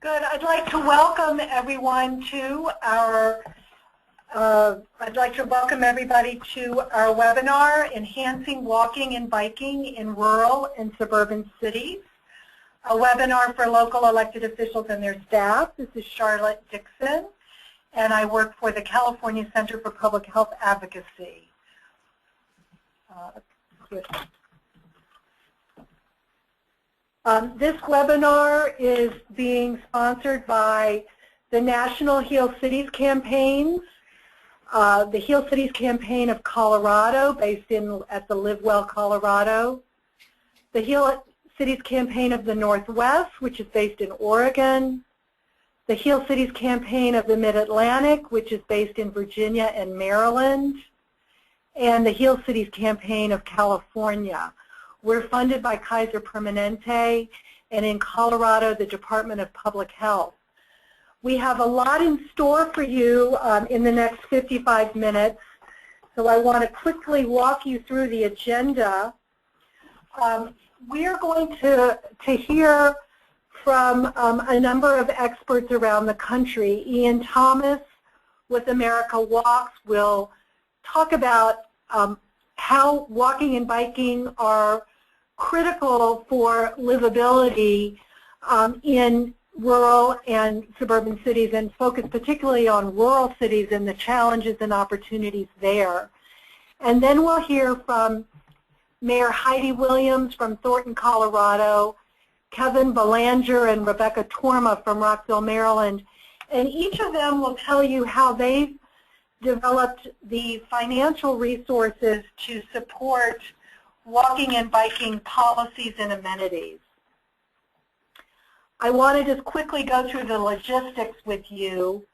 Good. I'd like to welcome everyone to our webinar, Enhancing Walking and Biking in Rural and Suburban Cities, a webinar for local elected officials and their staff. This is Charlotte Dixon, and I work for the California Center for Public Health Advocacy. This webinar is being sponsored by the National Heal Cities Campaigns, the Heal Cities Campaign of Colorado, based at the Live Well, Colorado, the Heal Cities Campaign of the Northwest, which is based in Oregon, the Heal Cities Campaign of the Mid-Atlantic, which is based in Virginia and Maryland, and the Heal Cities Campaign of California. We're funded by Kaiser Permanente, and in Colorado, the Department of Public Health. We have a lot in store for you in the next 55 minutes, so I want to quickly walk you through the agenda. We are going to hear from a number of experts around the country. Ian Thomas with America Walks will talk about how walking and biking are critical for livability in rural and suburban cities, and focus particularly on rural cities and the challenges and opportunities there. And then we'll hear from Mayor Heidi Williams from Thornton, Colorado, Kevin Belanger and Rebecca Torma from Rockville, Maryland, and each of them will tell you how they've developed the financial resources to support walking and biking policies and amenities. I want to just quickly go through the logistics with you.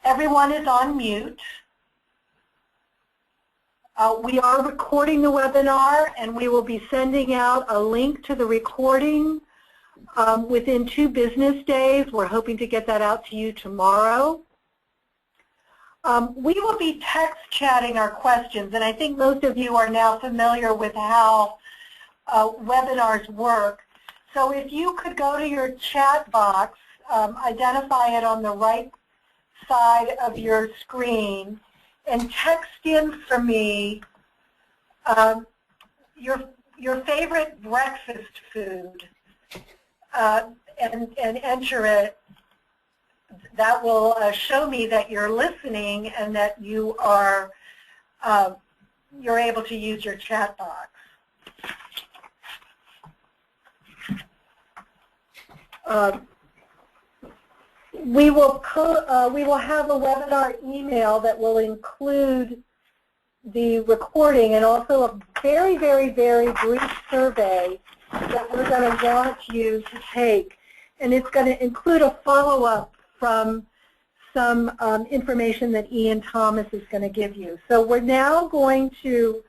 Everyone is on mute. We are recording the webinar, and we will be sending out a link to the recording within 2 business days. We're hoping to get that out to you tomorrow. We will be text chatting our questions, and I think most of you are now familiar with how webinars work. So if you could go to your chat box, identify it on the right side of your screen, and text in for me your favorite breakfast food and enter it. That will show me that you're listening and that you are you're able to use your chat box. We will have a webinar email that will include the recording and also a very, very, very brief survey that we're going to want you to take. And it's going to include a follow-up from some information that Ian Thomas is going to give you. So we're now going to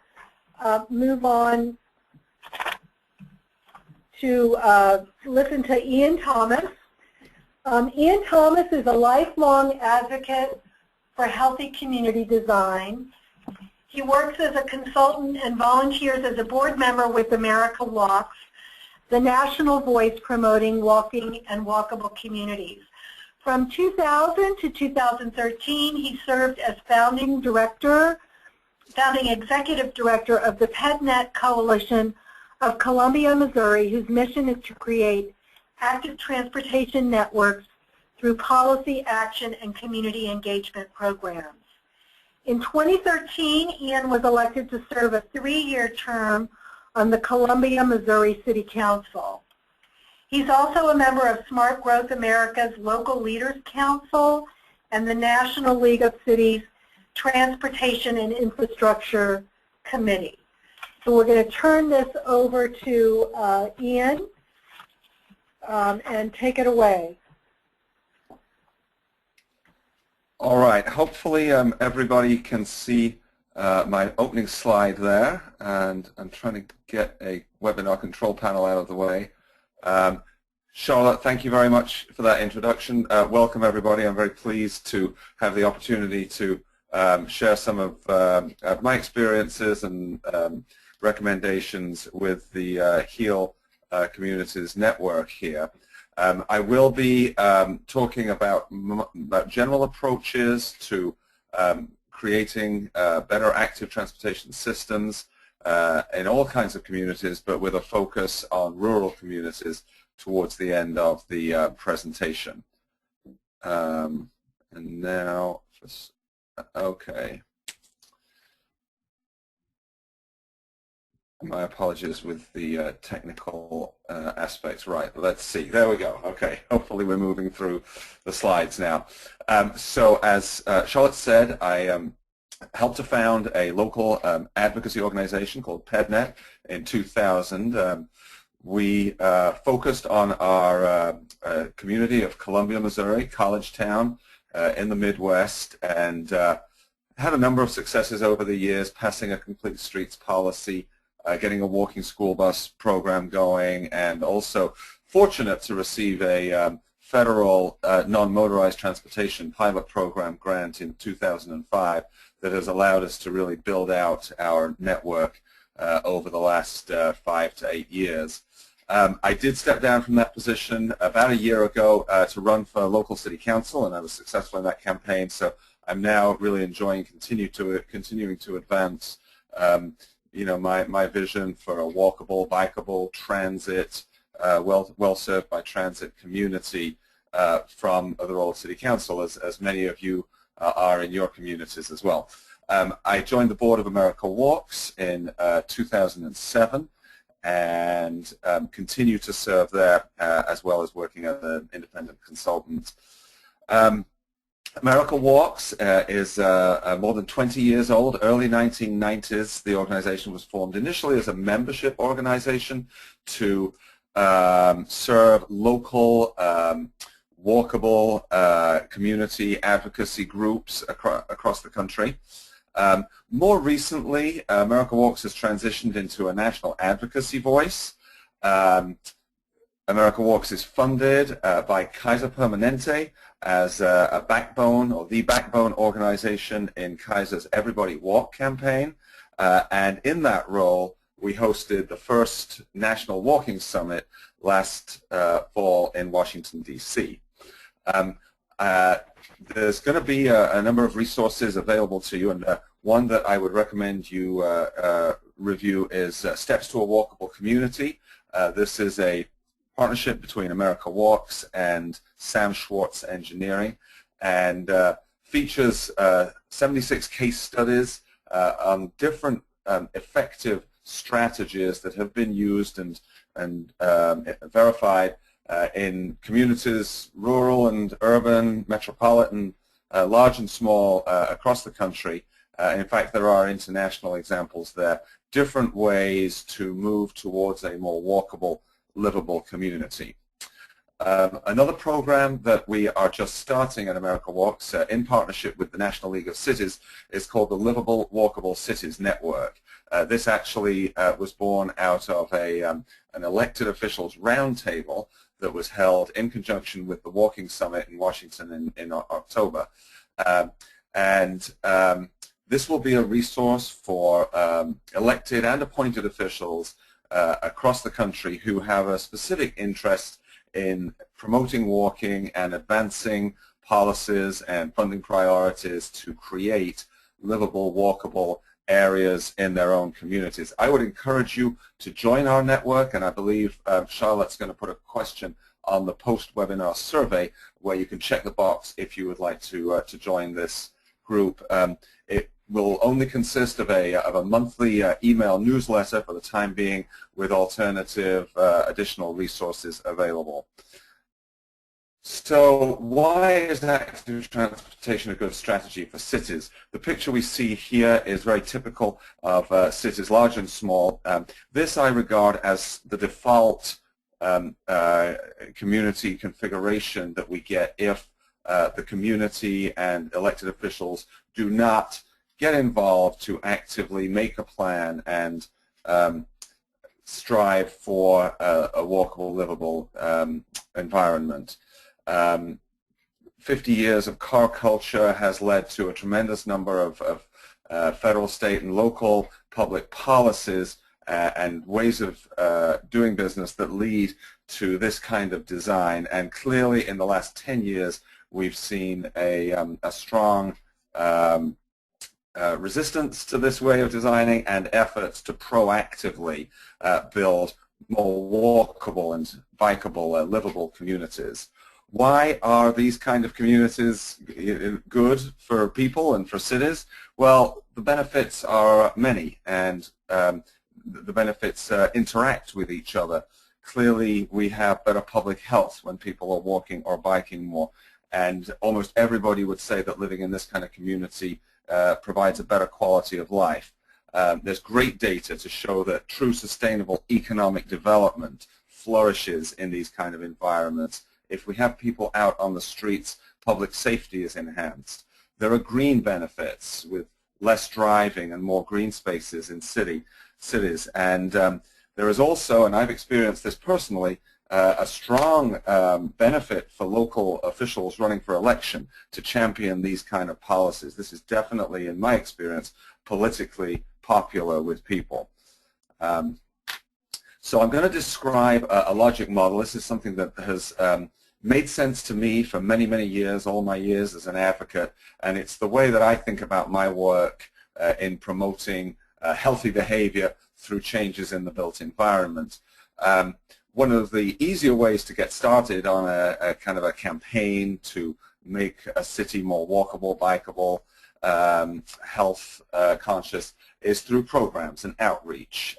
move on to listen to Ian Thomas. Ian Thomas is a lifelong advocate for healthy community design. He works as a consultant and volunteers as a board member with America Walks, the national voice promoting walking and walkable communities. From 2000 to 2013, he served as founding executive director of the PetNet Coalition of Columbia, Missouri, whose mission is to create active transportation networks through policy action and community engagement programs. In 2013, Ian was elected to serve a 3-year term on the Columbia, Missouri City Council. He's also a member of Smart Growth America's Local Leaders Council and the National League of Cities Transportation and Infrastructure Committee. So we're going to turn this over to Ian and take it away. All right. Hopefully everybody can see my opening slide there, and I'm trying to get a webinar control panel out of the way. Charlotte, thank you very much for that introduction. Welcome, everybody. I'm very pleased to have the opportunity to share some of my experiences and recommendations with the HEAL Communities Network here. I will be talking about general approaches to creating better active transportation systems in all kinds of communities, but with a focus on rural communities towards the end of the presentation. And now, okay. My apologies with the technical aspects. Right, let's see. There we go. Okay, hopefully we're moving through the slides now. So as Charlotte said, I helped to found a local advocacy organization called PEDNet in 2000. We focused on our community of Columbia, Missouri, college town in the Midwest, and had a number of successes over the years, passing a complete streets policy, getting a walking school bus program going, and also fortunate to receive a federal non-motorized transportation pilot program grant in 2005 that has allowed us to really build out our network over the last 5 to 8 years. I did step down from that position about a year ago to run for local city council, and I was successful in that campaign. So I'm now really enjoying continuing to advance you know, my vision for a walkable, bikeable, transit, well served by transit community from the role of City Council, as many of you are in your communities as well. I joined the board of America Walks in 2007 and continue to serve there as well as working as an independent consultant. America Walks is more than 20 years old. Early 1990s, the organization was formed initially as a membership organization to serve local walkable community advocacy groups across the country. More recently, America Walks has transitioned into a national advocacy voice. America Walks is funded by Kaiser Permanente as a backbone, or the backbone organization in Kaiser's Everybody Walk campaign. And in that role, we hosted the first National Walking Summit last fall in Washington, D.C. There's going to be a number of resources available to you, and one that I would recommend you review is Steps to a Walkable Community. This is a partnership between America Walks and Sam Schwartz Engineering, and features 76 case studies on different effective strategies that have been used and verified in communities, rural and urban, metropolitan, large and small, across the country. In fact, there are international examples there, different ways to move towards a more walkable, livable community. Another program that we are just starting at America Walks in partnership with the National League of Cities is called the Livable Walkable Cities Network. This actually was born out of an elected officials roundtable that was held in conjunction with the Walking Summit in Washington in October. This will be a resource for elected and appointed officials across the country who have a specific interest in promoting walking and advancing policies and funding priorities to create livable, walkable areas in their own communities. I would encourage you to join our network, and I believe Charlotte's going to put a question on the post-webinar survey where you can check the box if you would like to join this group. It will only consist of a monthly email newsletter for the time being, with alternative additional resources available. So why is active transportation a good strategy for cities? The picture we see here is very typical of cities large and small. This I regard as the default community configuration that we get if the community and elected officials do not get involved to actively make a plan and strive for a walkable, livable environment. 50 years of car culture has led to a tremendous number of federal, state, and local public policies and ways of doing business that lead to this kind of design, and clearly in the last 10 years we've seen a strong resistance to this way of designing and efforts to proactively build more walkable and bikeable, livable communities. Why are these kind of communities good for people and for cities? Well, the benefits are many, and the benefits interact with each other. Clearly, we have better public health when people are walking or biking more, and almost everybody would say that living in this kind of community provides a better quality of life. There's great data to show that true sustainable economic development flourishes in these kind of environments. If we have people out on the streets, public safety is enhanced. There are green benefits with less driving and more green spaces in cities. And there is also, and I've experienced this personally, a strong benefit for local officials running for election to champion these kind of policies. This is definitely, in my experience, politically popular with people. So I'm going to describe a logic model. This is something that has made sense to me for many, many years, all my years as an advocate, and it's the way that I think about my work in promoting healthy behavior through changes in the built environment. One of the easier ways to get started on a kind of a campaign to make a city more walkable, bikeable, health conscious is through programs and outreach.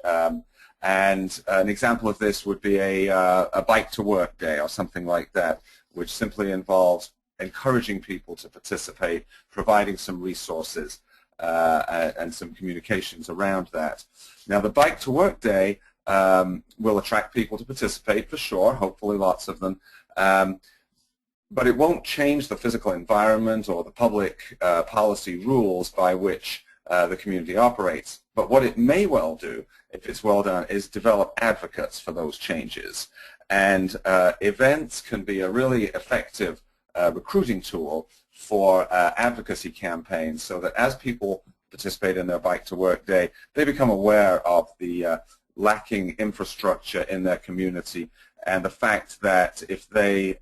And an example of this would be a bike to work day or something like that, which simply involves encouraging people to participate, providing some resources and some communications around that. Now, the bike to work day will attract people to participate for sure, hopefully lots of them, but it won't change the physical environment or the public policy rules by which the community operates. But what it may well do, if it's well done, is develop advocates for those changes. And events can be a really effective recruiting tool for advocacy campaigns, so that as people participate in their bike to work day, they become aware of the lacking infrastructure in their community, and the fact that if they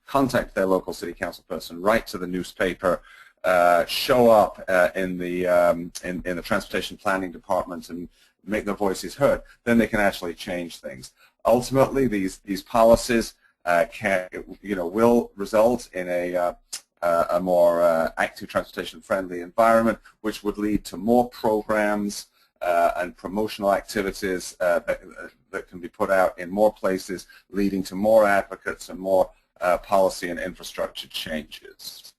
contact their local city council person, write to the newspaper, show up in the transportation planning department and make their voices heard, then they can actually change things. Ultimately, these policies will result in a more active transportation-friendly environment, which would lead to more programs and promotional activities that can be put out in more places, leading to more advocates and more policy and infrastructure changes.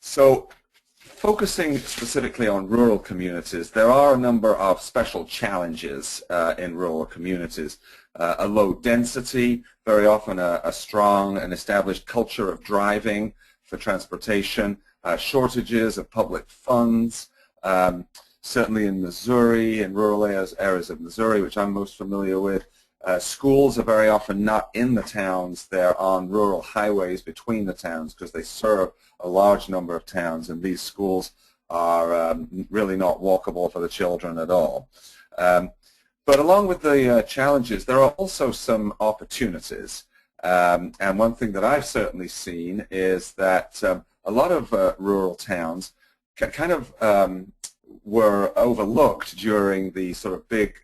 So, focusing specifically on rural communities, there are a number of special challenges in rural communities. A low density, very often a strong and established culture of driving for transportation, shortages of public funds, certainly in Missouri, in rural areas of Missouri, which I'm most familiar with. Schools are very often not in the towns, they're on rural highways between the towns because they serve a large number of towns, and these schools are really not walkable for the children at all. But along with the challenges, there are also some opportunities. And one thing that I've certainly seen is that a lot of rural towns kind of were overlooked during the sort of big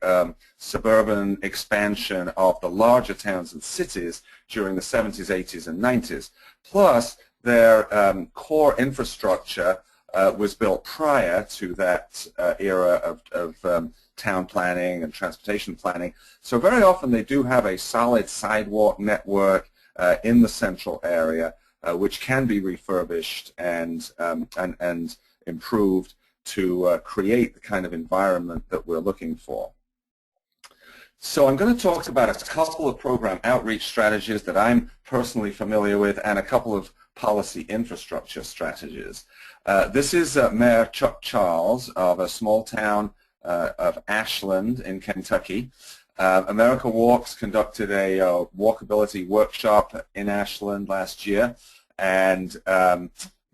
suburban expansion of the larger towns and cities during the 70s, 80s, and 90s. Plus, their core infrastructure was built prior to that era of town planning and transportation planning. So very often they do have a solid sidewalk network in the central area, which can be refurbished and improved to create the kind of environment that we're looking for. So I'm going to talk about a couple of program outreach strategies that I'm personally familiar with and a couple of policy infrastructure strategies. This is Mayor Chuck Charles of a small town of Ashland in Kentucky. America Walks conducted a walkability workshop in Ashland last year, and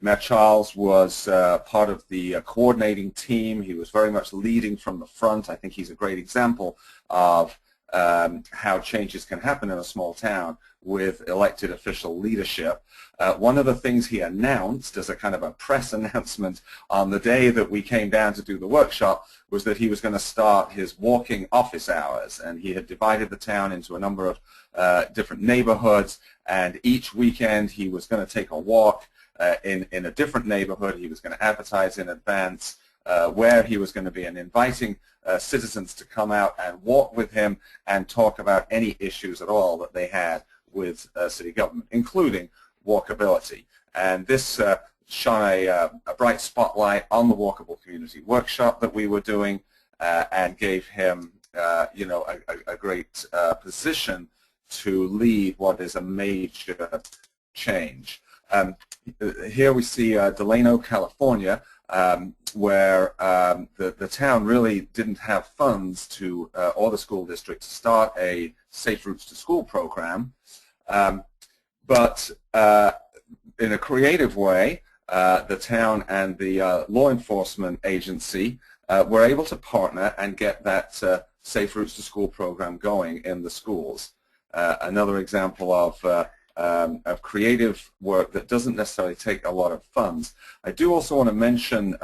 Mayor Charles was part of the coordinating team. He was very much leading from the front. I think he's a great example of how changes can happen in a small town with elected official leadership. One of the things he announced as a kind of a press announcement on the day that we came down to do the workshop was that he was going to start his walking office hours, and he had divided the town into a number of different neighborhoods, and each weekend he was going to take a walk in a different neighborhood. He was going to advertise in advance where he was going to be, and inviting citizens to come out and walk with him and talk about any issues at all that they had with city government, including walkability. And this shone a bright spotlight on the walkable community workshop that we were doing, and gave him you know, a great position to lead what is a major change. Here we see Delano, California, where the town really didn't have funds to, or the school district, to start a Safe Routes to School program. But in a creative way, the town and the law enforcement agency were able to partner and get that Safe Routes to School program going in the schools. Another example of creative work that doesn't necessarily take a lot of funds. I do also want to mention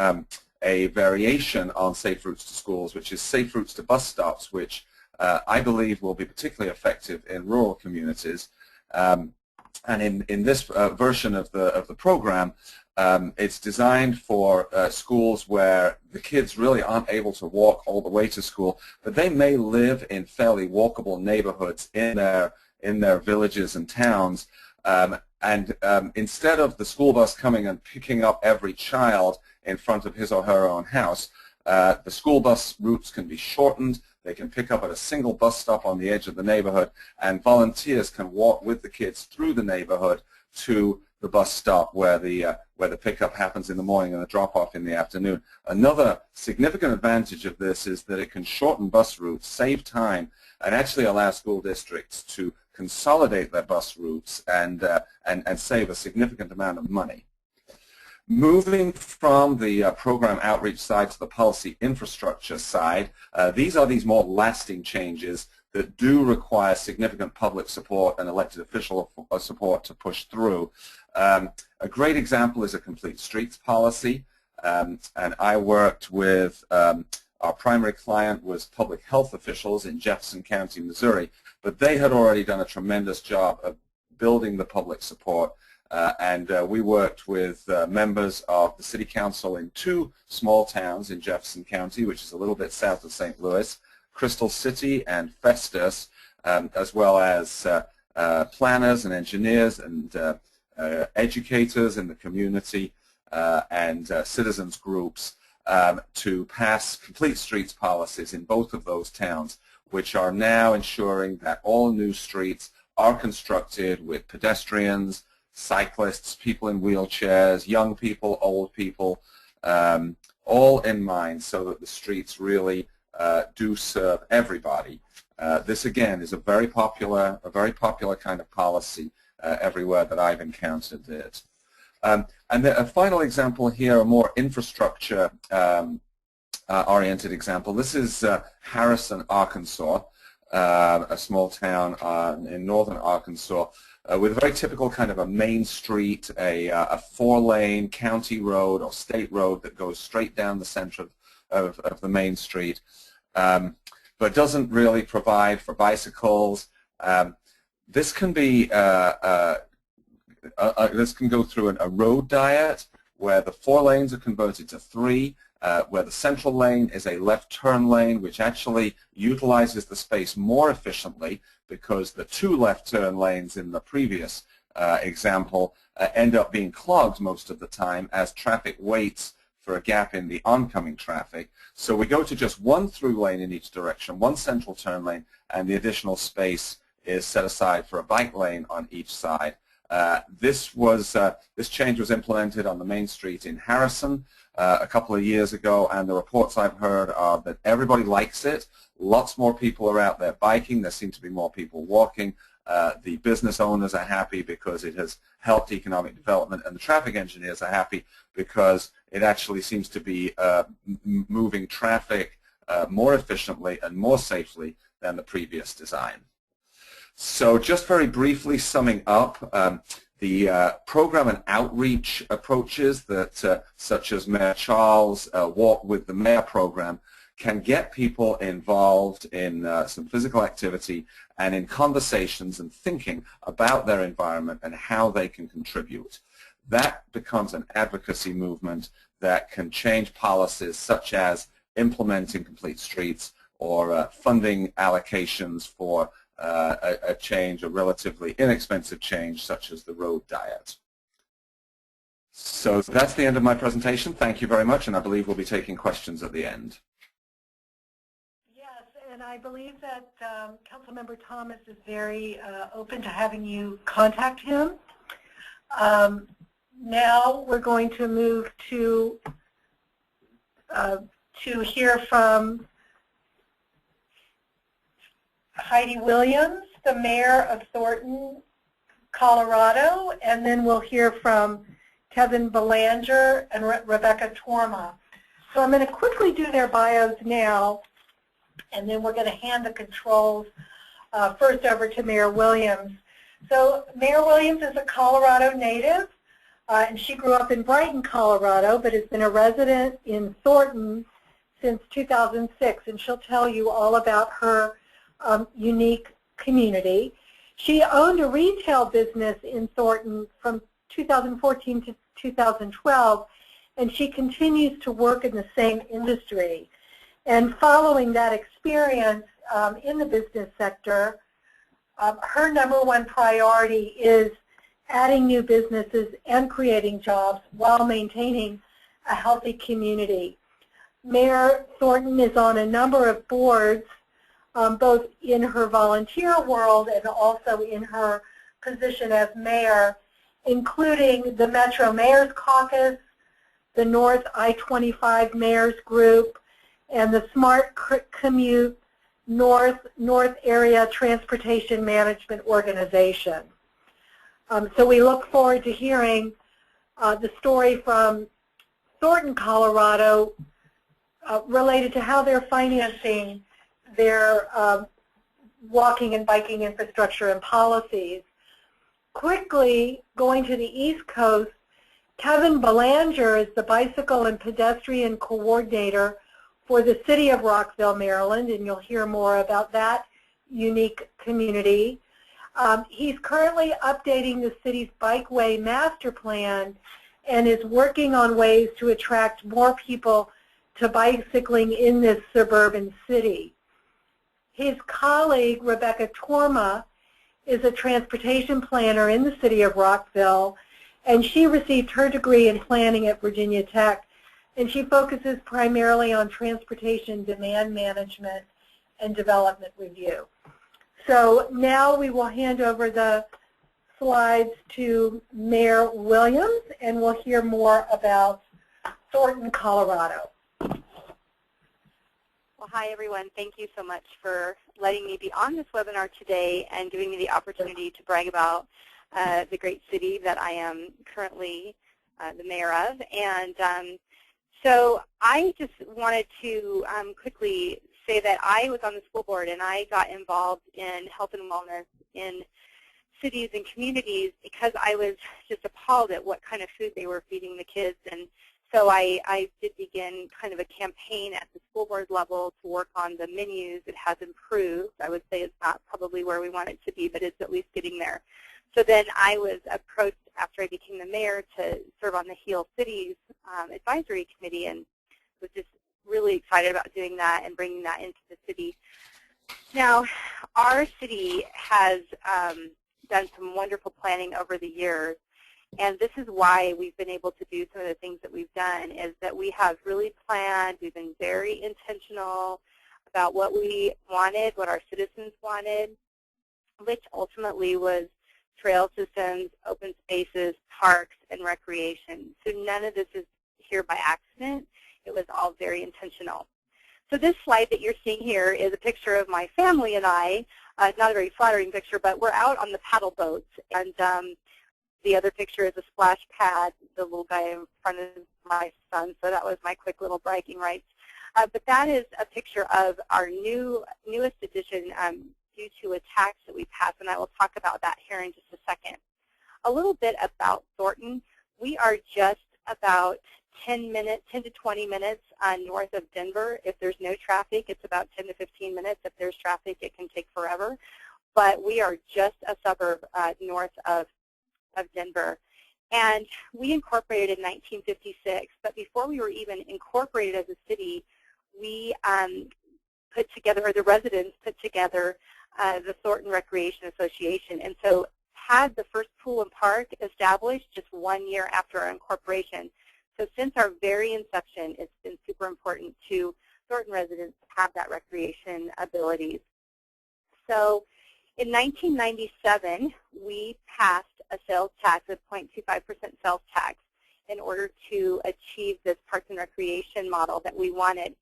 a variation on Safe Routes to Schools, which is Safe Routes to Bus Stops, which I believe will be particularly effective in rural communities. And in this version of the program, it's designed for schools where the kids really aren't able to walk all the way to school, but they may live in fairly walkable neighborhoods in their villages and towns. Instead of the school bus coming and picking up every child in front of his or her own house, the school bus routes can be shortened. They can pick up at a single bus stop on the edge of the neighborhood, and volunteers can walk with the kids through the neighborhood to the bus stop where the pickup happens in the morning and the drop-off in the afternoon. Another significant advantage of this is that it can shorten bus routes, save time, and actually allow school districts to consolidate their bus routes and save a significant amount of money. Moving from the program outreach side to the policy infrastructure side, these are these more lasting changes that do require significant public support and elected official support to push through. A great example is a complete streets policy, and I worked with our primary client was public health officials in Jefferson County, Missouri, but they had already done a tremendous job of building the public support. We worked with members of the City Council in two small towns in Jefferson County, which is a little bit south of St. Louis, Crystal City and Festus, as well as planners and engineers and educators in the community and citizens groups to pass complete streets policies in both of those towns, which are now ensuring that all new streets are constructed with pedestrians, cyclists, people in wheelchairs, young people, old people, all in mind, so that the streets really do serve everybody. This again is a very popular kind of policy everywhere that I've encountered it. And a final example here, a more infrastructure oriented example. This is Harrison, Arkansas, a small town in northern Arkansas, with a very typical kind of a main street, a four-lane county road or state road that goes straight down the center of the main street, but doesn't really provide for bicycles. This can be this can go through a road diet where the 4 lanes are converted to 3, where the central lane is a left turn lane, which actually utilizes the space more efficiently because the 2 left turn lanes in the previous example end up being clogged most of the time as traffic waits for a gap in the oncoming traffic. So we go to just 1 through lane in each direction, 1 central turn lane, and the additional space is set aside for a bike lane on each side. This change was implemented on the main street in Harrison a couple of years ago, and the reports I've heard are that everybody likes it. Lots more people are out there biking. There seem to be more people walking. The business owners are happy because it has helped economic development, and the traffic engineers are happy because it actually seems to be moving traffic more efficiently and more safely than the previous design. So just very briefly summing up, the program and outreach approaches that, such as Mayor Charles' Walk with the Mayor program, can get people involved in some physical activity and in conversations and thinking about their environment and how they can contribute. That becomes an advocacy movement that can change policies such as implementing complete streets or funding allocations for a change, a relatively inexpensive change such as the road diet. So that's the end of my presentation. Thank you very much, and I believe we'll be taking questions at the end. Yes, and I believe that Councilmember Thomas is very open to having you contact him. Now we're going to move to hear from Heidi Williams, the mayor of Thornton, Colorado, and then we'll hear from Kevin Belanger and Rebecca Torma. So I'm going to quickly do their bios now, and then we're going to hand the controls first over to Mayor Williams. So Mayor Williams is a Colorado native, and she grew up in Brighton, Colorado, but has been a resident in Thornton since 2006, and she'll tell you all about her unique community. She owned a retail business in Thornton from 2014 to 2012, and she continues to work in the same industry. And following that experience in the business sector, her #1 priority is adding new businesses and creating jobs while maintaining a healthy community. Mayor Thornton is on a number of boards, both in her volunteer world and also in her position as mayor, including the Metro Mayor's Caucus, the North I-25 Mayor's Group, and the Smart Commute North Area Transportation Management Organization. So we look forward to hearing the story from Thornton, Colorado, related to how they're financing their walking and biking infrastructure and policies. Quickly, going to the East Coast, Kevin Belanger is the bicycle and pedestrian coordinator for the city of Rockville, Maryland, and you'll hear more about that unique community. He's currently updating the city's bikeway master plan and is working on ways to attract more people to bicycling in this suburban city. His colleague, Rebecca Torma, is a transportation planner in the city of Rockville, and she received her degree in planning at Virginia Tech, and she focuses primarily on transportation demand management and development review. So now we will hand over the slides to Mayor Williams, and we'll hear more about Thornton, Colorado. Well, hi, everyone. Thank you so much for letting me be on this webinar today and giving me the opportunity to brag about the great city that I am currently the mayor of. And so I just wanted to quickly say that I was on the school board and I got involved in health and wellness in cities and communities because I was just appalled at what kind of food they were feeding the kids. And so I did begin kind of a campaign at the school board level to work on the menus. It has improved. I would say it's not probably where we want it to be, but it's at least getting there. So then I was approached after I became the mayor to serve on the Heal Cities Advisory Committee and was just really excited about doing that and bringing that into the city. Now, our city has done some wonderful planning over the years. And this is why we've been able to do some of the things that we've done is that we have really planned, we've been very intentional about what we wanted, what our citizens wanted, which ultimately was trail systems, open spaces, parks, and recreation. So none of this is here by accident. It was all very intentional. So this slide that you're seeing here is a picture of my family and I. It's not a very flattering picture, but we're out on the paddle boats. And the other picture is a splash pad, the little guy in front of my son, so that was my quick little bragging rights. But that is a picture of our newest addition due to a tax that we passed, and I will talk about that here in just a second. A little bit about Thornton. We are just about 10 to 20 minutes north of Denver. If there's no traffic, it's about 10 to 15 minutes. If there's traffic, it can take forever. But we are just a suburb north of Denver. And we incorporated in 1956, but before we were even incorporated as a city, we put together, or the residents put together, the Thornton Recreation Association. And so had the first pool and park established just 1 year after our incorporation. So since our very inception, it's been super important to Thornton residents to have that recreation abilities. So in 1997, we passed a sales tax of 0.25% sales tax in order to achieve this parks and recreation model that we wanted.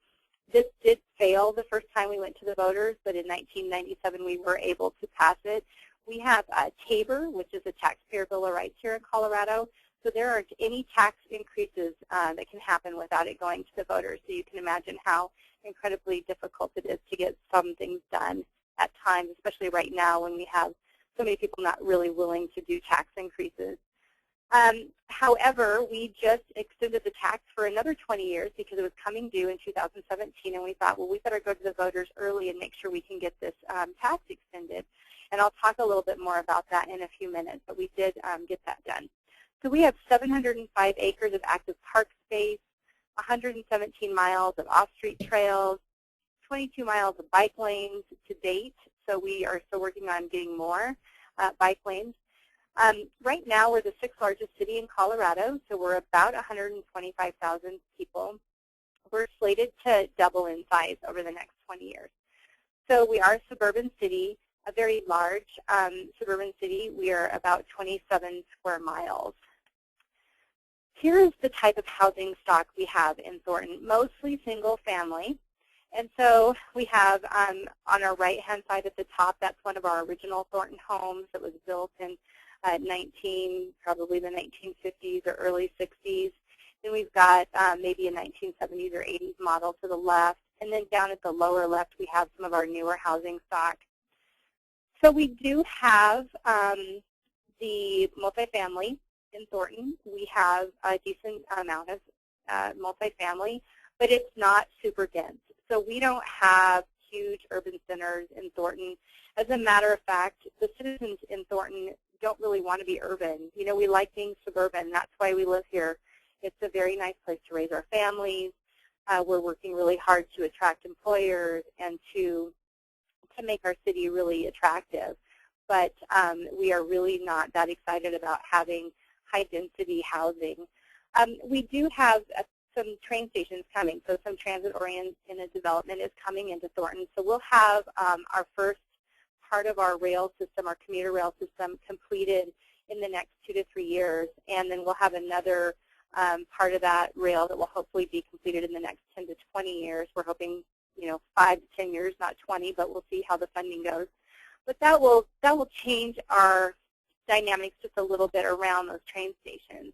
This did fail the first time we went to the voters, but in 1997 we were able to pass it. We have Tabor, which is a taxpayer bill of rights here in Colorado, so there aren't any tax increases that can happen without it going to the voters. So you can imagine how incredibly difficult it is to get some things done at times, especially right now when we have so many people not really willing to do tax increases. However, we just extended the tax for another 20 years because it was coming due in 2017, and we thought, well, we better go to the voters early and make sure we can get this tax extended. And I'll talk a little bit more about that in a few minutes, but we did get that done. So we have 705 acres of active park space, 117 miles of off-street trails, 22 miles of bike lanes to date, so we are still working on getting more bike lanes. Right now, we're the 6th largest city in Colorado, so we're about 125,000 people. We're slated to double in size over the next 20 years. So we are a suburban city, a very large suburban city. We are about 27 square miles. Here is the type of housing stock we have in Thornton, mostly single family. And so we have on our right-hand side at the top, that's one of our original Thornton homes that was built in probably the 1950s or early 60s. Then we've got maybe a 1970s or 80s model to the left. And then down at the lower left, we have some of our newer housing stock. So we do have the multifamily in Thornton. We have a decent amount of multifamily, but it's not super dense. So we don't have huge urban centers in Thornton. As a matter of fact, the citizens in Thornton don't really want to be urban. You know, we like being suburban. That's why we live here. It's a very nice place to raise our families. We're working really hard to attract employers and to make our city really attractive. But we are really not that excited about having high-density housing. We do have some train stations coming, so some transit-oriented development is coming into Thornton. So we'll have our first part of our rail system, our commuter rail system, completed in the next 2 to 3 years, and then we'll have another part of that rail that will hopefully be completed in the next 10 to 20 years. We're hoping, 5 to 10 years, not 20, but we'll see how the funding goes. But that will change our dynamics just a little bit around those train stations.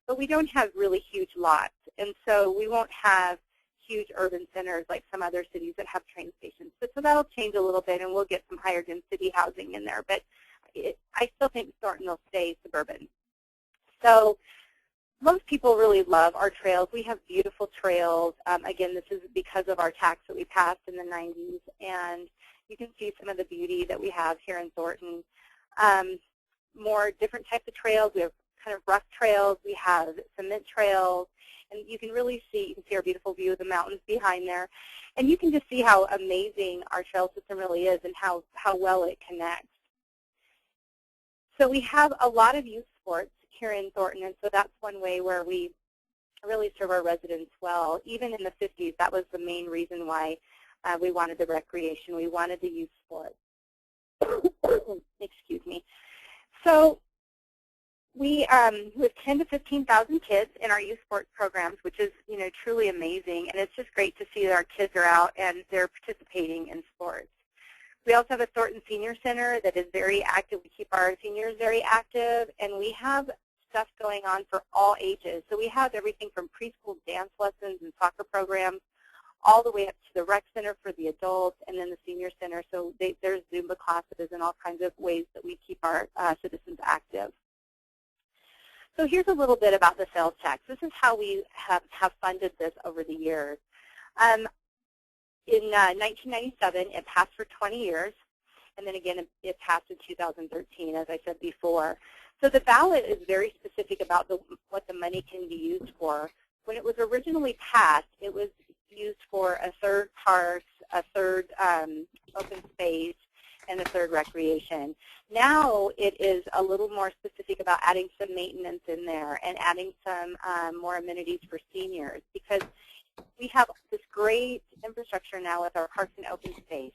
But we don't have really huge lots, and so we won't have huge urban centers like some other cities that have train stations. So that'll change a little bit, and we'll get some higher density housing in there. But I still think Thornton will stay suburban. So most people really love our trails. We have beautiful trails. Again, this is because of our tax that we passed in the 90s, and you can see some of the beauty that we have here in Thornton. More different types of trails. We have kind of rough trails. We have cement trails. And you can really see, our beautiful view of the mountains behind there. And you can just see how amazing our trail system really is and how well it connects. So we have a lot of youth sports here in Thornton, and so that's one way where we really serve our residents well. Even in the 50s, that was the main reason why we wanted the recreation. We wanted the youth sports. Excuse me. So we have 10 to 15,000 kids in our youth sports programs, which is, truly amazing. And it's just great to see that our kids are out and they're participating in sports. We also have a Thornton Senior Center that is very active. We keep our seniors very active, and we have stuff going on for all ages. So we have everything from preschool dance lessons and soccer programs all the way up to the rec center for the adults, and then the senior center. So there's Zumba classes and all kinds of ways that we keep our citizens active. So here's a little bit about the sales tax. This is how we have funded this over the years. In 1997, it passed for 20 years, and then again it passed in 2013, as I said before. So the ballot is very specific about what the money can be used for. When it was originally passed, it was used for a third parks, a third open space, and a third recreation. Now it is a little more specific about adding some maintenance in there and adding some more amenities for seniors, because we have this great infrastructure now with our parks and open space,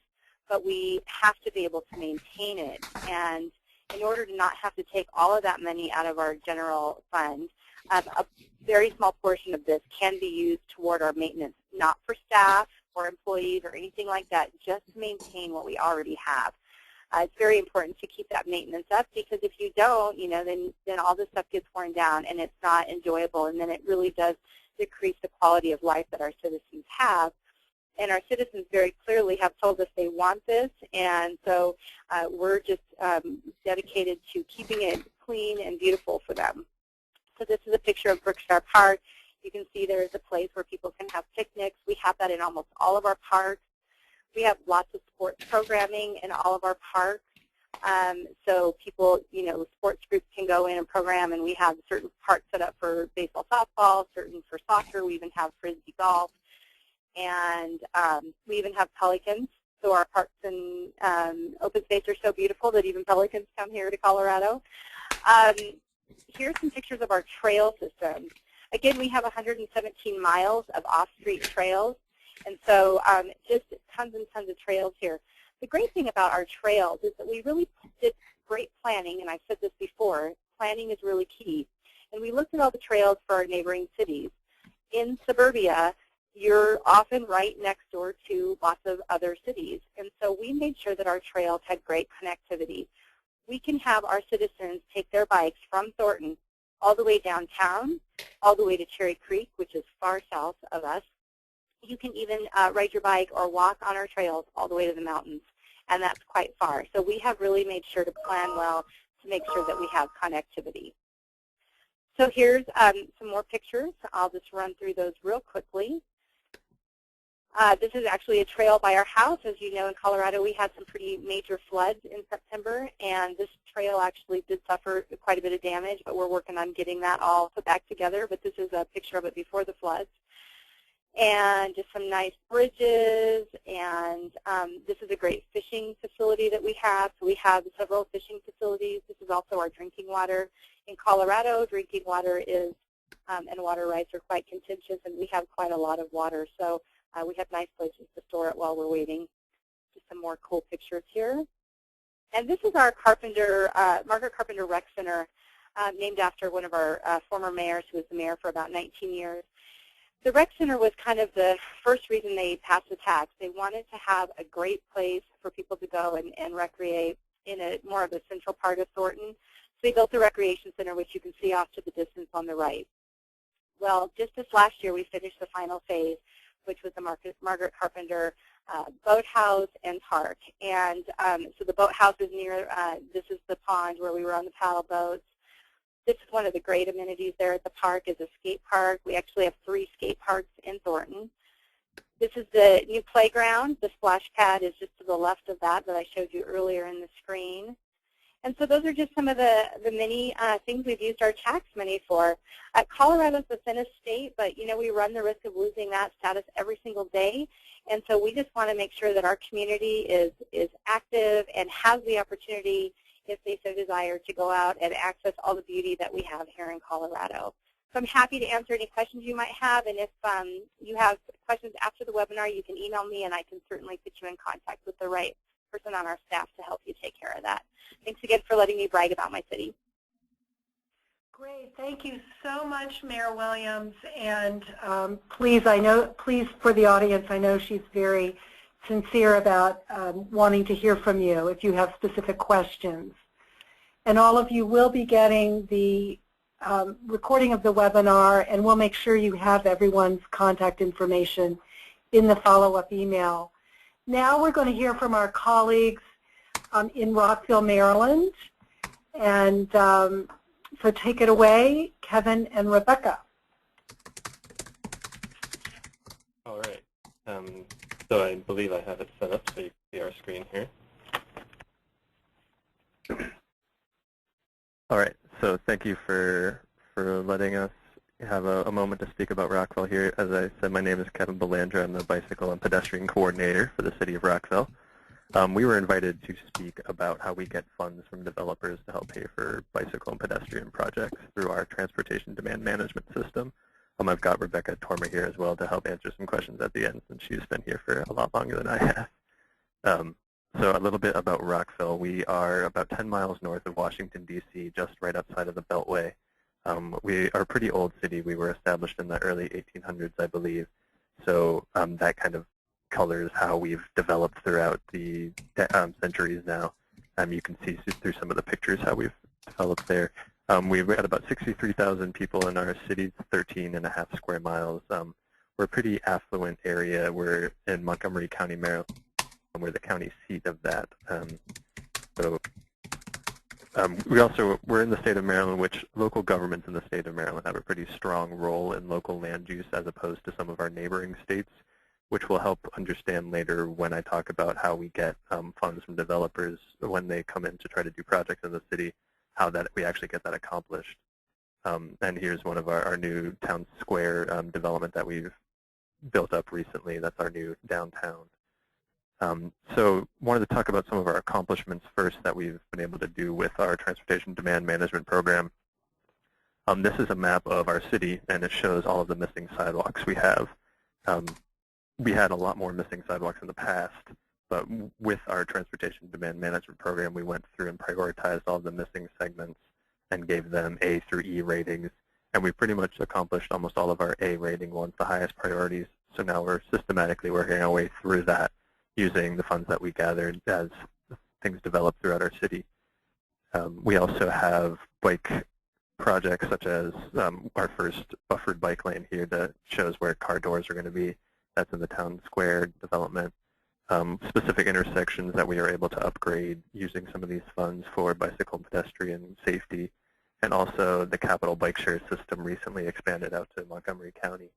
but we have to be able to maintain it. And in order to not have to take all of that money out of our general fund, a very small portion of this can be used toward our maintenance, not for staff or employees or anything like that, just to maintain what we already have. It's very important to keep that maintenance up, because if you don't, then all this stuff gets worn down and it's not enjoyable, and then it really does decrease the quality of life that our citizens have. And our citizens very clearly have told us they want this, and so we're just dedicated to keeping it clean and beautiful for them. So this is a picture of Brookshire Park. You can see there is a place where people can have picnics. We have that in almost all of our parks. We have lots of sports programming in all of our parks. So people, sports groups can go in and program, and we have certain parks set up for baseball, softball, certain for soccer. We even have frisbee golf, and we even have pelicans. So our parks and open space are so beautiful that even pelicans come here to Colorado. Here's some pictures of our trail systems. Again, we have 117 miles of off-street trails, and so just tons and tons of trails here. The great thing about our trails is that we really did great planning, and I've said this before, planning is really key. And we looked at all the trails for our neighboring cities. In suburbia, you're often right next door to lots of other cities, and so we made sure that our trails had great connectivity. We can have our citizens take their bikes from Thornton all the way downtown, all the way to Cherry Creek, which is far south of us. You can even ride your bike or walk on our trails all the way to the mountains, and that's quite far. So we have really made sure to plan well to make sure that we have connectivity. So here's some more pictures. I'll just run through those real quickly. This is actually a trail by our house. As you know, in Colorado, we had some pretty major floods in September, and this trail actually did suffer quite a bit of damage, but we're working on getting that all put back together. But this is a picture of it before the floods. And just some nice bridges, and this is a great fishing facility that we have. So we have several fishing facilities. This is also our drinking water. In Colorado, drinking water is, and water rights are quite contentious, and we have quite a lot of water. So we have nice places to store it while we're waiting. Just some more cool pictures here. And this is our Margaret Carpenter Rec Center, named after one of our former mayors, who was the mayor for about 19 years. The rec center was kind of the first reason they passed the tax. They wanted to have a great place for people to go and recreate in more of a central part of Thornton. So they built a recreation center, which you can see off to the distance on the right. Well, just this last year, we finished the final phase, which was the Margaret Carpenter boathouse and park. And so the boathouse is near, this is the pond where we were on the paddle boats. This is one of the great amenities there at the park, is a skate park. We actually have 3 skate parks in Thornton. This is the new playground. The splash pad is just to the left of that I showed you earlier in the screen. And so those are just some of the many things we've used our tax money for. Colorado's the thinnest state, but we run the risk of losing that status every single day. And so we just want to make sure that our community is active and has the opportunity, if they so desire, to go out and access all the beauty that we have here in Colorado. So I'm happy to answer any questions you might have, and if you have questions after the webinar, you can email me, and I can certainly put you in contact with the right person on our staff to help you take care of that. Thanks again for letting me brag about my city. Great, thank you so much, Mayor Williams, and please for the audience, I know she's very sincere about wanting to hear from you if you have specific questions. And all of you will be getting the recording of the webinar, and we'll make sure you have everyone's contact information in the follow-up email. Now we're going to hear from our colleagues in Rockville, Maryland. And so take it away, Kevin and Rebecca. All right. So I believe I have it set up so you can see our screen here. All right. So thank you for letting us have a moment to speak about Rockville here. As I said, my name is Kevin Belanger. I'm the Bicycle and Pedestrian Coordinator for the City of Rockville. We were invited to speak about how we get funds from developers to help pay for bicycle and pedestrian projects through our transportation demand management system. I've got Rebecca Torma here as well to help answer some questions at the end, since she's been here for a lot longer than I have. So a little bit about Rockville. We are about 10 miles north of Washington, D.C., just right outside of the Beltway. We are a pretty old city. We were established in the early 1800s, I believe. So that kind of colors how we've developed throughout the centuries now. You can see through some of the pictures how we've developed there. We've got about 63,000 people in our city, 13.5 square miles. We're a pretty affluent area. We're in Montgomery County, Maryland. We're the county seat of that. We're in the state of Maryland, which local governments in the state of Maryland have a pretty strong role in local land use as opposed to some of our neighboring states, which will help understand later when I talk about how we get funds from developers when they come in to try to do projects in the city, how that we actually get that accomplished. And here's one of our new town square development that we've built up recently. That's our new downtown. So wanted to talk about some of our accomplishments first that we've been able to do with our transportation demand management program. This is a map of our city, and it shows all of the missing sidewalks we have. We had a lot more missing sidewalks in the past, but with our transportation demand management program, we went through and prioritized all of the missing segments and gave them A through E ratings. And we pretty much accomplished almost all of our A rating ones, the highest priorities. So now we're systematically working our way through that using the funds that we gathered as things develop throughout our city. We also have bike projects such as our first buffered bike lane here that shows where car doors are going to be. That's in the town square development. Specific intersections that we are able to upgrade using some of these funds for bicycle and pedestrian safety. And also the Capital Bike Share system recently expanded out to Montgomery County.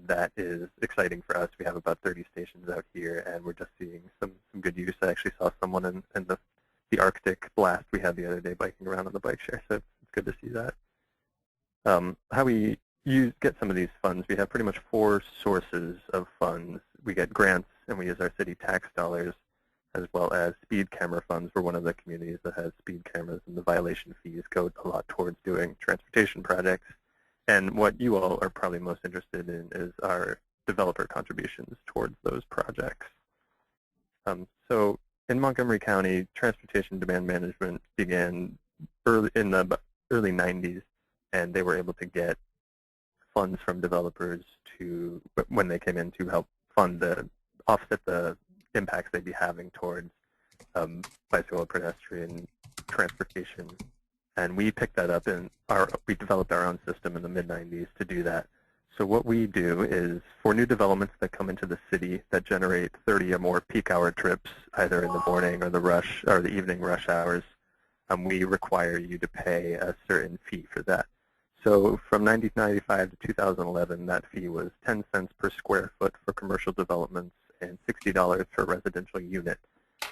That is exciting for us. We have about 30 stations out here, and we're just seeing some good use. I actually saw someone in the Arctic blast we had the other day biking around on the bike share, so it's good to see that. How we get some of these funds, we have pretty much 4 sources of funds. We get grants, and we use our city tax dollars, as well as speed camera funds. We're one of the communities that has speed cameras, and the violation fees go a lot towards doing transportation projects. And what you all are probably most interested in is our developer contributions towards those projects. So in Montgomery County, transportation demand management began in the early 90s, and they were able to get funds from developers to, when they came in, to help offset the impacts they'd be having towards bicycle and pedestrian transportation. And we picked that up we developed our own system in the mid-90s to do that. So what we do is for new developments that come into the city that generate 30 or more peak hour trips, either in the morning or the evening rush hours, we require you to pay a certain fee for that. So from 1995 to 2011, that fee was 10 cents per square foot for commercial developments and $60 per residential unit.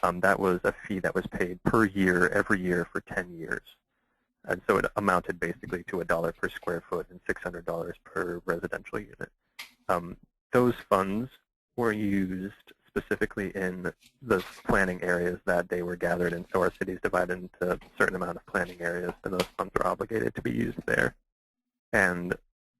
That was a fee that was paid per year, every year for 10 years. And so it amounted basically to $1 per square foot and $600 per residential unit. Those funds were used specifically in the planning areas that they were gathered in. So our cities divided into a certain amount of planning areas, and those funds were obligated to be used there. And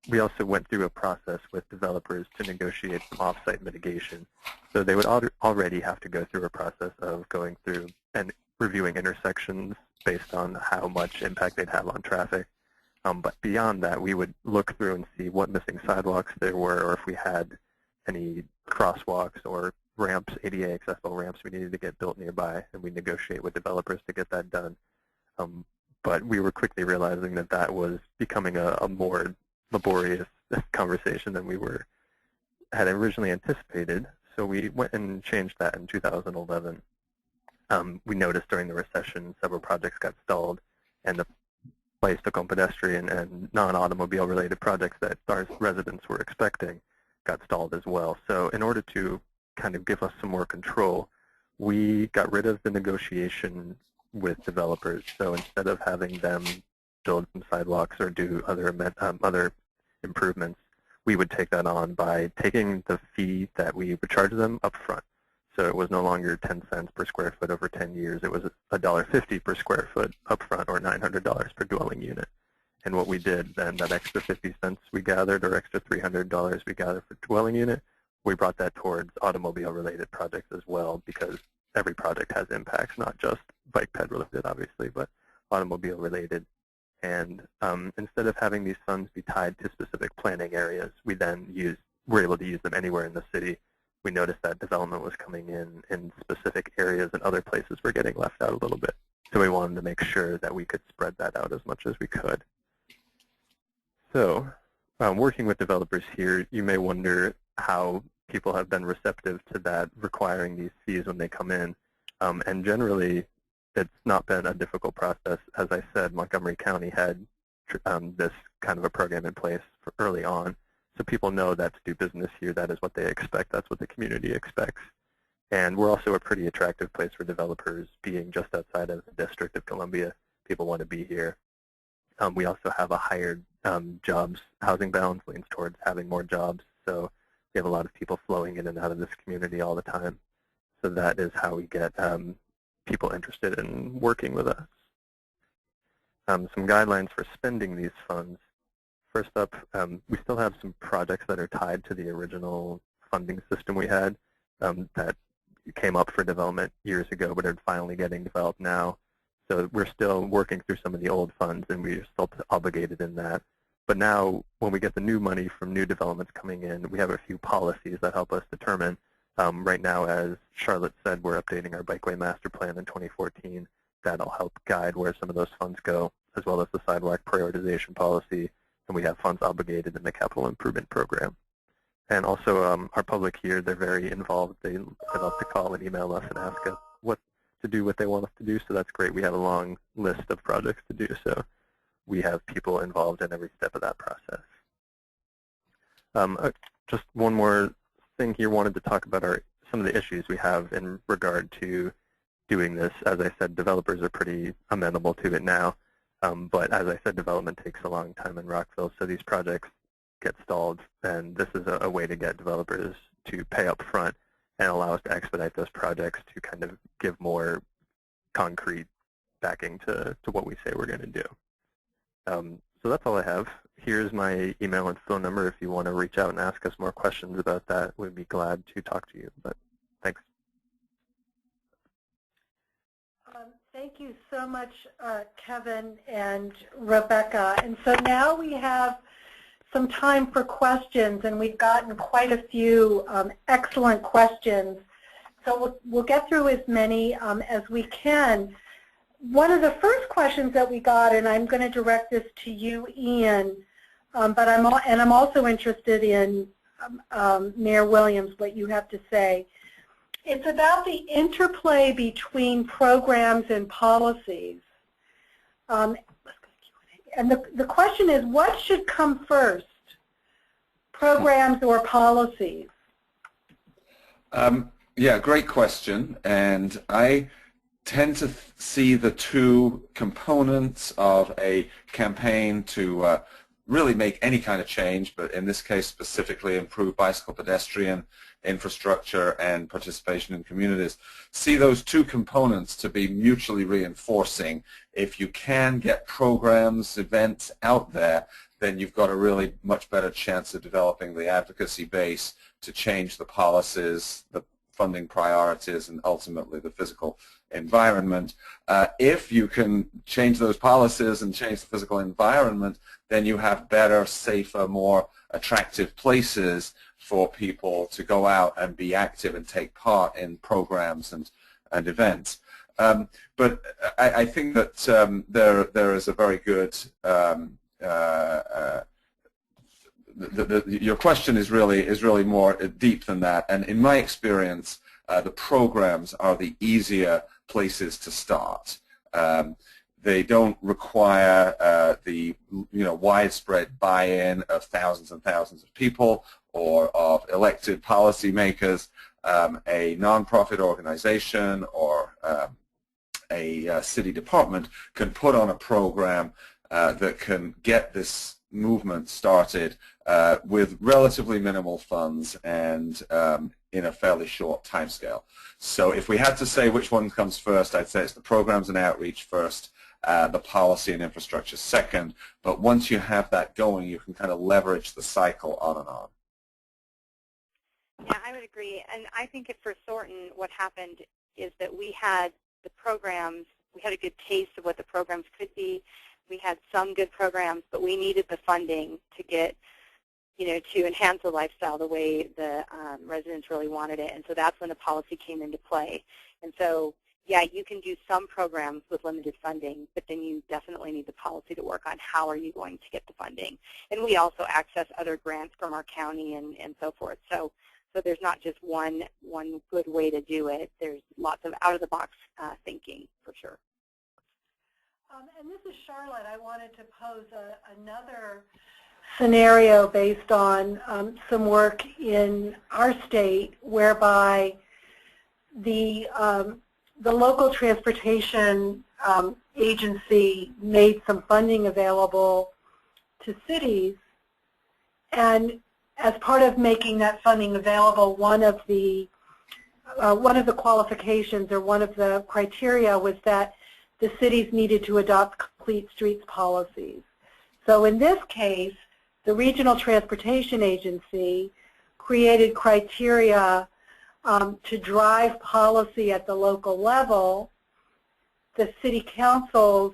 we also went through a process with developers to negotiate some off-site mitigation. So they would already have to go through a process of going through and reviewing intersections based on how much impact they'd have on traffic. But beyond that, we would look through and see what missing sidewalks there were, or if we had any crosswalks or ramps, ADA accessible ramps we needed to get built nearby, and we negotiate with developers to get that done. But we were quickly realizing that that was becoming a more laborious conversation than we were had originally anticipated. So we went and changed that in 2011. We noticed during the recession several projects got stalled, and the bicycle, pedestrian, and non-automobile related projects that our residents were expecting got stalled as well. So in order to kind of give us some more control, we got rid of the negotiation with developers. So instead of having them build some sidewalks or do other improvements, we would take that on by taking the fee that we would charge them up front. So it was no longer 10 cents per square foot over 10 years. It was $1.50 per square foot up front, or $900 per dwelling unit. And what we did then, that extra 50 cents we gathered, or extra $300 we gathered for dwelling unit, we brought that towards automobile-related projects as well, because every project has impacts, not just bike ped related, obviously, but automobile-related. And instead of having these funds be tied to specific planning areas, we then were able to use them anywhere in the city. We noticed that development was coming in specific areas, and other places were getting left out a little bit. So we wanted to make sure that we could spread that out as much as we could. So working with developers here, you may wonder how people have been receptive to that, requiring these fees when they come in. And generally, it's not been a difficult process. As I said, Montgomery County had this kind of a program in place early on. So people know that to do business here, that is what they expect. That's what the community expects. And we're also a pretty attractive place for developers, being just outside of the District of Columbia. People want to be here. We also have a higher jobs housing balance, leans towards having more jobs. So we have a lot of people flowing in and out of this community all the time. So that is how we get people interested in working with us. Some guidelines for spending these funds. First up, we still have some projects that are tied to the original funding system we had that came up for development years ago, but are finally getting developed now. So we're still working through some of the old funds, and we're still obligated in that. But now, when we get the new money from new developments coming in, we have a few policies that help us determine. Right now, as Charlotte said, we're updating our Bikeway Master Plan in 2014. That'll help guide where some of those funds go, as well as the sidewalk prioritization policy. And we have funds obligated in the capital improvement program. And also our public here, they're very involved. They love to call and email us and ask us what to do, what they want us to do. So that's great. We have a long list of projects to do. So we have people involved in every step of that process. Just one more thing here. Wanted to talk about some of the issues we have in regard to doing this. As I said, developers are pretty amenable to it now. But as I said, development takes a long time in Rockville, so these projects get stalled, and this is a way to get developers to pay up front and allow us to expedite those projects to kind of give more concrete backing to what we say we're going to do. So that's all I have. Here's my email and phone number. If you want to reach out and ask us more questions about that, we'd be glad to talk to you. But thanks. Thank you so much, Kevin and Rebecca. And so now we have some time for questions, and we've gotten quite a few excellent questions. So we'll get through as many as we can. One of the first questions that we got, and I'm going to direct this to you, Ian, but I'm also interested in Mayor Williams, what you have to say. It's about the interplay between programs and policies. And the question is, what should come first, programs or policies? Yeah, great question. And I tend to see the two components of a campaign to really make any kind of change, but in this case specifically improve bicycle pedestrian infrastructure and participation in communities. See those two components to be mutually reinforcing. If you can get programs, events out there, then you've got a really much better chance of developing the advocacy base to change the policies, the funding priorities, and ultimately the physical environment. If you can change those policies and change the physical environment, then you have better, safer, more attractive places for people to go out and be active and take part in programs and events. But I think that there is a very good your question is really more deep than that. And in my experience, the programs are the easier places to start. They don't require the widespread buy-in of thousands and thousands of people or of elected policymakers. A nonprofit organization or a city department can put on a program that can get this movement started with relatively minimal funds and in a fairly short timescale. So if we had to say which one comes first, I'd say it's the programs and outreach first, the policy and infrastructure second. But once you have that going, you can kind of leverage the cycle on and on. Yeah, I would agree. And I think for Thornton, what happened is that we had the programs, we had a good taste of what the programs could be. We had some good programs, but we needed the funding to get, to enhance the lifestyle the way the residents really wanted it. And so that's when the policy came into play. And so, yeah, you can do some programs with limited funding, but then you definitely need the policy to work on how are you going to get the funding. And we also access other grants from our county and so forth. So there's not just one good way to do it. There's lots of out-of-the-box thinking, for sure. And this is Charlotte. I wanted to pose another scenario based on some work in our state whereby the local transportation agency made some funding available to cities, and as part of making that funding available, one of the qualifications or one of the criteria was that the cities needed to adopt complete streets policies. So in this case, the Regional Transportation Agency created criteria to drive policy at the local level. The city councils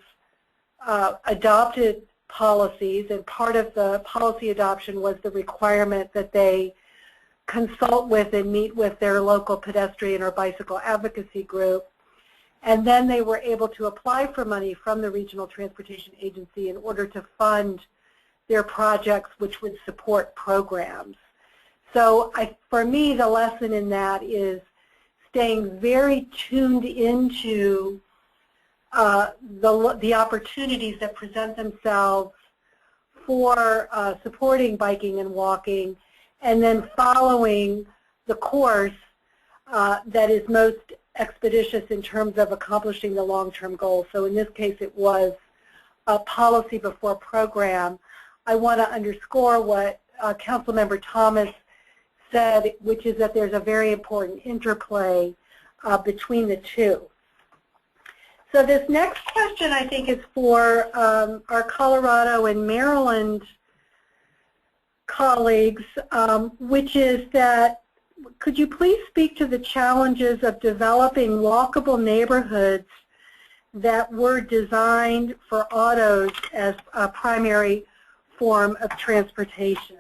adopted policies, and part of the policy adoption was the requirement that they consult with and meet with their local pedestrian or bicycle advocacy group. And then they were able to apply for money from the Regional Transportation Agency in order to fund their projects which would support programs. So for me, the lesson in that is staying very tuned into the opportunities that present themselves for supporting biking and walking, and then following the course that is most expeditious in terms of accomplishing the long-term goal. So in this case, it was a policy before program. I want to underscore what Councilmember Thomas said, which is that there's a very important interplay between the two. So this next question, I think, is for our Colorado and Maryland colleagues, which is that, could you please speak to the challenges of developing walkable neighborhoods that were designed for autos as a primary form of transportation?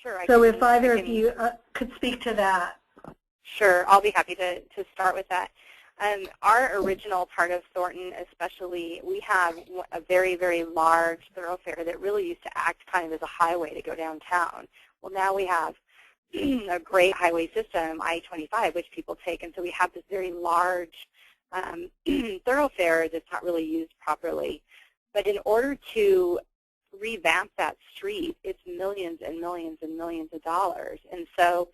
Sure. So if either of you could speak to that. Sure, I'll be happy to start with that. Our original part of Thornton especially, we have a very, very large thoroughfare that really used to act kind of as a highway to go downtown. Well, now we have a great highway system, I-25, which people take, and so we have this very large thoroughfare that's not really used properly. But in order to revamp that street, it's millions and millions and millions of dollars. And so,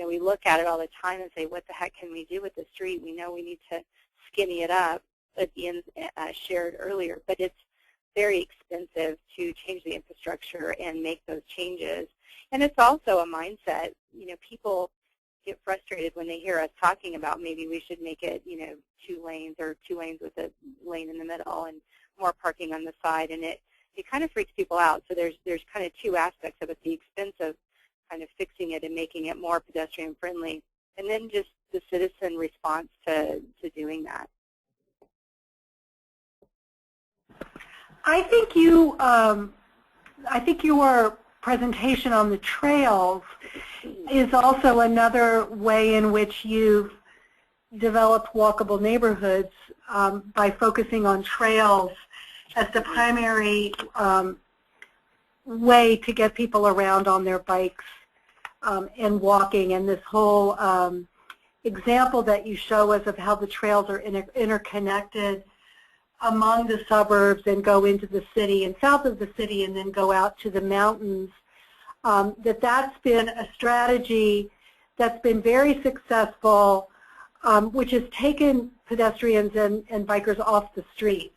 we look at it all the time and say, what the heck can we do with the street? We know we need to skinny it up, as Ian shared earlier, but it's very expensive to change the infrastructure and make those changes. And it's also a mindset. People get frustrated when they hear us talking about maybe we should make it, 2 lanes or 2 lanes with a lane in the middle and more parking on the side, and it kind of freaks people out. So there's kind of 2 aspects of it: the expense of kind of fixing it and making it more pedestrian friendly, and then just the citizen response to doing that. I think your presentation on the trails is also another way in which you've developed walkable neighborhoods by focusing on trails as the primary way to get people around on their bikes and walking. And this whole example that you show us of how the trails are interconnected among the suburbs and go into the city and south of the city and then go out to the mountains, that's been a strategy that's been very successful, which has taken pedestrians and bikers off the streets.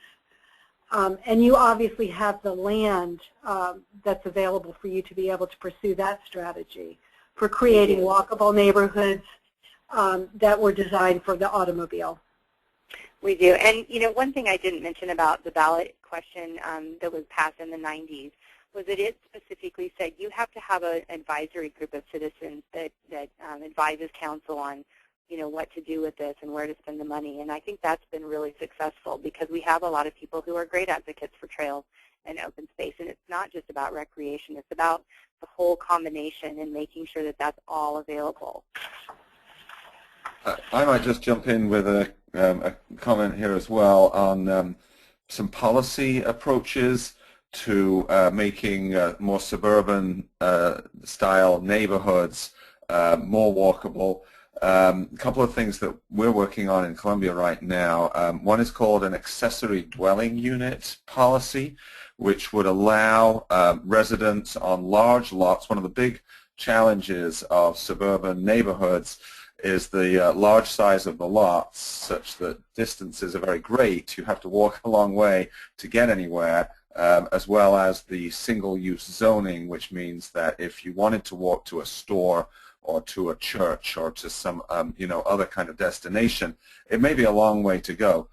And you obviously have the land that's available for you to be able to pursue that strategy for creating walkable neighborhoods that were designed for the automobile. We do. And, you know, one thing I didn't mention about the ballot question that was passed in the 90s was that it specifically said you have to have an advisory group of citizens that advises council on, you know, what to do with this and where to spend the money. And I think that's been really successful because we have a lot of people who are great advocates for trails and open space. And it's not just about recreation. It's about the whole combination and making sure that that's all available. I might just jump in with a comment here as well on some policy approaches to making more suburban style neighborhoods more walkable. A couple of things that we're working on in Columbia right now. One is called an accessory dwelling unit policy, which would allow residents on large lots. One of the big challenges of suburban neighborhoods is the large size of the lots, such that distances are very great. You have to walk a long way to get anywhere, as well as the single-use zoning, which means that if you wanted to walk to a store or to a church or to some you know, other kind of destination, it may be a long way to go.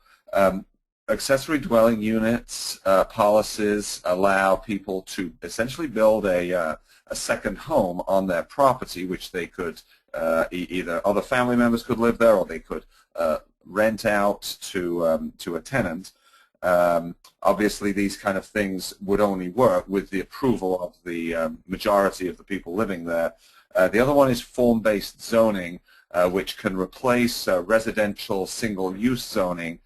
Accessory dwelling units policies allow people to essentially build a second home on their property, which they could either other family members could live there, or they could rent out to a tenant. Obviously, these kind of things would only work with the approval of the majority of the people living there. The other one is form-based zoning, which can replace residential single-use zoning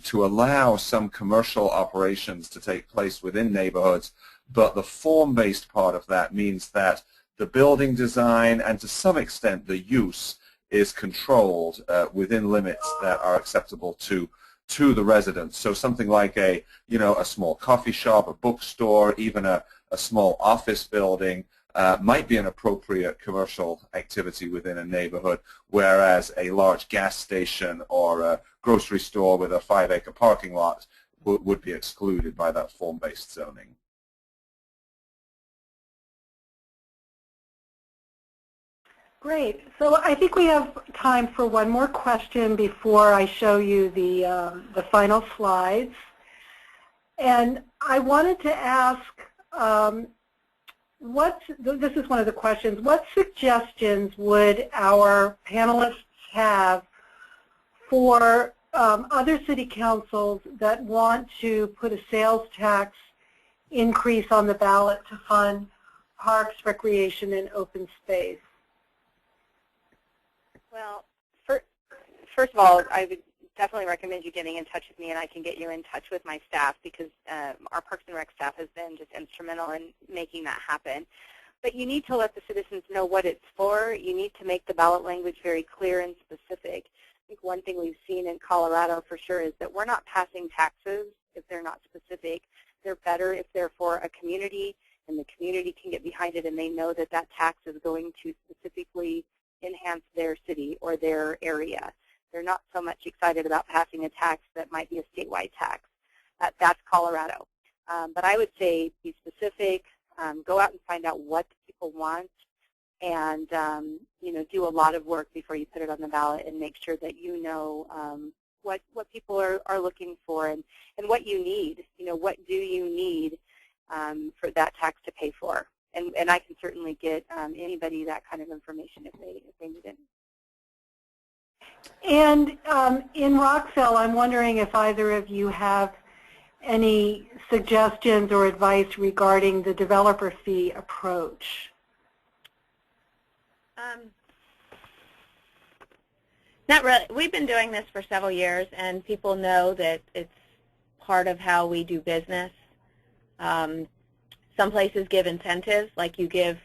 to allow some commercial operations to take place within neighborhoods. But the form-based part of that means that the building design and to some extent the use is controlled within limits that are acceptable to the residents. So something like a small coffee shop, a bookstore, even a small office building might be an appropriate commercial activity within a neighborhood, whereas a large gas station or a grocery store with a 5-acre parking lot would be excluded by that form-based zoning. Great. So I think we have time for one more question before I show you the final slides. And I wanted to ask, this is one of the questions, what suggestions would our panelists have for other city councils that want to put a sales tax increase on the ballot to fund parks, recreation, and open space? Well, first of all, I would definitely recommend you getting in touch with me, and I can get you in touch with my staff because our Parks and Rec staff has been just instrumental in making that happen. But you need to let the citizens know what it's for. You need to make the ballot language very clear and specific. I think one thing we've seen in Colorado for sure is that we're not passing taxes if they're not specific. They're better if they're for a community, and the community can get behind it, and they know that that tax is going to specifically enhance their city or their area. They're not so much excited about passing a tax that might be a statewide tax. That's Colorado. But I would say be specific, go out and find out what people want, and do a lot of work before you put it on the ballot, and make sure that you know what people are looking for and what you need. What do you need for that tax to pay for? And I can certainly get anybody that kind of information if they need it. And in Rockville, I'm wondering if either of you have any suggestions or advice regarding the developer fee approach. Not really. We've been doing this for several years, and people know that it's part of how we do business. Some places give incentives, like you give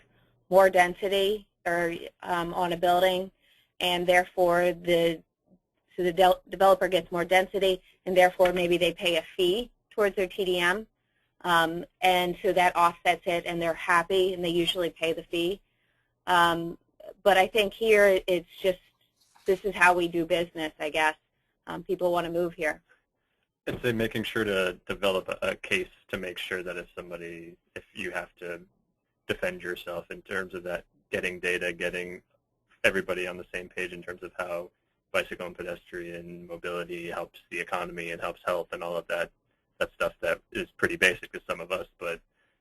more density or on a building, and therefore the developer gets more density, and therefore maybe they pay a fee towards their TDM, and so that offsets it, and they're happy, and they usually pay the fee. But I think here it's just, this is how we do business, I guess. People want to move here. And so making sure to develop a case to make sure that if you have to defend yourself in terms of that, getting data, getting everybody on the same page in terms of how bicycle and pedestrian mobility helps the economy and helps health and all of that. That's stuff that is pretty basic to some of us, but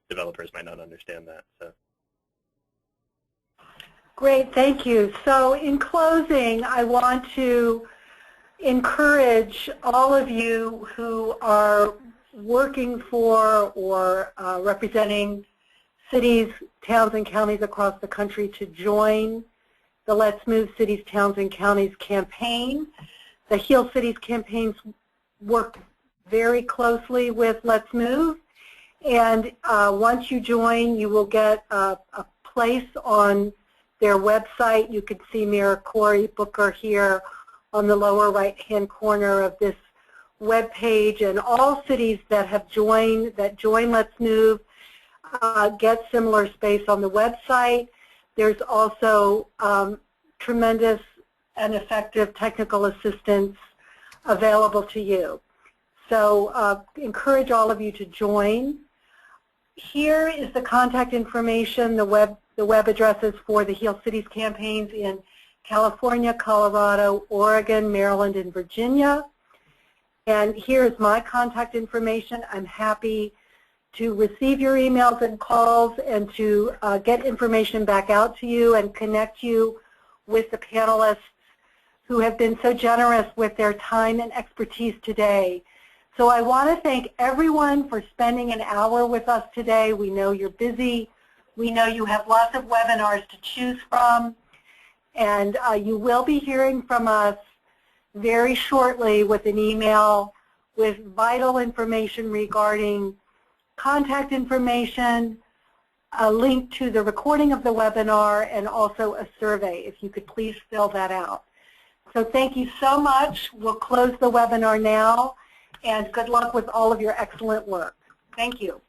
developers might not understand that. So. Great, thank you. So in closing, I want to encourage all of you who are working for or representing cities, towns, and counties across the country to join the Let's Move Cities, Towns, and Counties campaign. The Heal Cities campaigns work very closely with Let's Move, and once you join, you will get a place on their website. You can see Mayor Cory Booker here on the lower right-hand corner of this web page, and all cities that have joined, Let's Move, get similar space on the website. There's also tremendous and effective technical assistance available to you. So encourage all of you to join. Here is the contact information, the web addresses for the Heal Cities campaigns in California, Colorado, Oregon, Maryland, and Virginia. And here is my contact information. I'm happy to receive your emails and calls and to get information back out to you and connect you with the panelists who have been so generous with their time and expertise today. So I want to thank everyone for spending an hour with us today. We know you're busy. We know you have lots of webinars to choose from. And you will be hearing from us very shortly with an email with vital information regarding contact information, a link to the recording of the webinar, and also a survey, if you could please fill that out. So thank you so much. We'll close the webinar now, and good luck with all of your excellent work. Thank you.